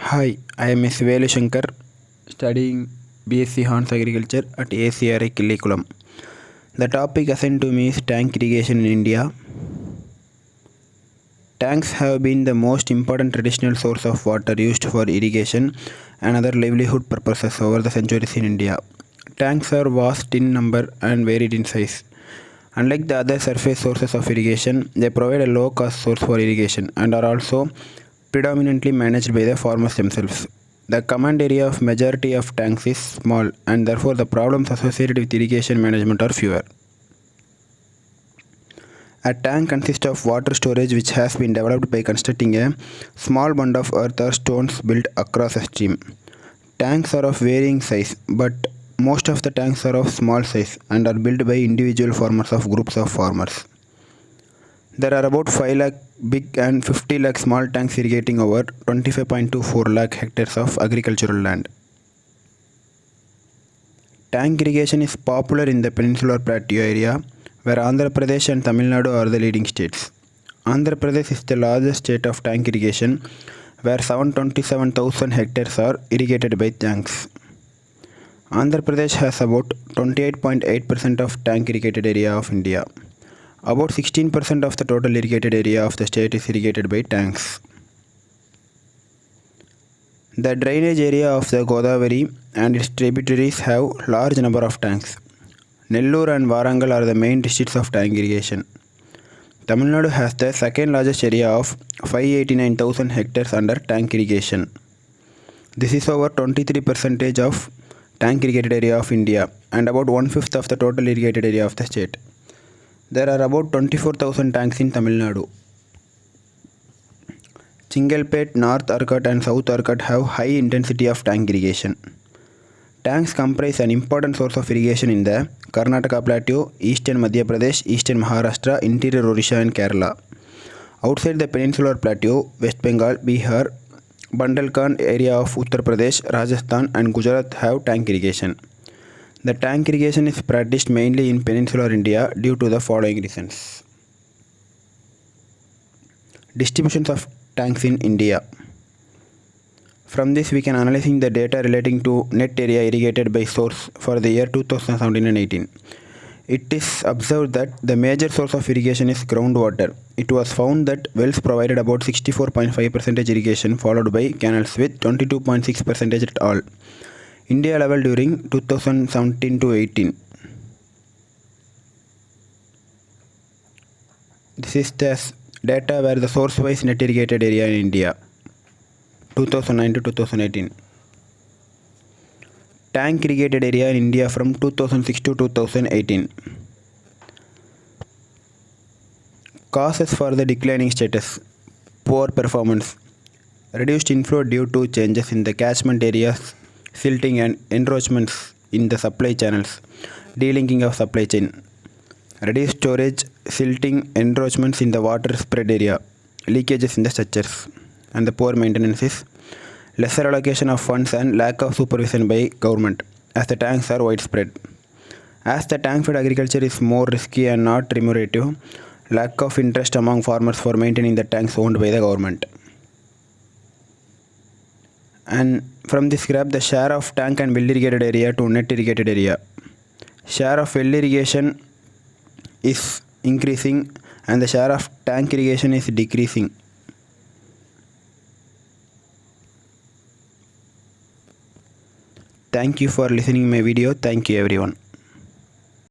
Hi, I am S. Velu Shankar, studying BSc Horns Agriculture at ACRI Kilikulam. The topic assigned to me is tank irrigation in India. Tanks have been the most important traditional source of water used for irrigation and other livelihood purposes over the centuries in India. Tanks are vast in number and varied in size. Unlike the other surface sources of irrigation, they provide a low cost source for irrigation and are also predominantly managed by the farmers themselves. The command area of majority of tanks is small and therefore the problems associated with irrigation management are fewer. A tank consists of water storage which has been developed by constructing a small bund of earth or stones built across a stream. Tanks are of varying size, but most of the tanks are of small size and are built by individual farmers of groups of farmers. There are about 5 lakh big and 50 lakh small tanks irrigating over 25.24 lakh hectares of agricultural land. Tank irrigation is popular in the peninsular plateau area where Andhra Pradesh and Tamil Nadu are the leading states. Andhra Pradesh is the largest state of tank irrigation where 727,000 hectares are irrigated by tanks. Andhra Pradesh has about 28.8% of tank irrigated area of India. About 16% of the total irrigated area of the state is irrigated by tanks. The drainage area of the Godavari and its tributaries have large number of tanks. Nellore and Warangal are the main districts of tank irrigation. Tamil Nadu has the second largest area of 589,000 hectares under tank irrigation. This is over 23% of tank irrigated area of India and about 1/5 of the total irrigated area of the state. There are about 24,000 tanks in Tamil Nadu. Chingalpet, North Arcot and South Arcot have high intensity of tank irrigation. Tanks comprise an important source of irrigation in the Karnataka Plateau, eastern Madhya Pradesh, eastern Maharashtra, interior Odisha and Kerala. Outside the peninsular plateau, West Bengal, Bihar, Bundelkhand area of Uttar Pradesh, Rajasthan and Gujarat have tank irrigation. The tank irrigation is practiced mainly in peninsular India due to the following reasons. Distributions of tanks in India. From this we can analyzing the data relating to net area irrigated by source for the year 2017 and 18. It is observed that the major source of irrigation is groundwater. It was found that wells provided about 64.5% irrigation followed by canals with 22.6% at all. India level during 2017 to 18. This is the data where the source wise net irrigated area in India 2009 to 2018. Tank irrigated area in India from 2006 to 2018. Causes for the declining status: poor performance, reduced inflow due to changes in the catchment areas, silting and encroachments in the supply channels, delinking of supply chain, reduced storage, silting, encroachments in the water spread area, leakages in the structures, and the poor maintenance is lesser allocation of funds and lack of supervision by government as the tanks are widespread. As the tank fed agriculture is more risky and not remunerative, lack of interest among farmers for maintaining the tanks owned by the government. And from this graph, the share of tank and well irrigated area to net irrigated area. Share of well irrigation is increasing and the share of tank irrigation is decreasing. Thank you for listening my video. Thank you everyone.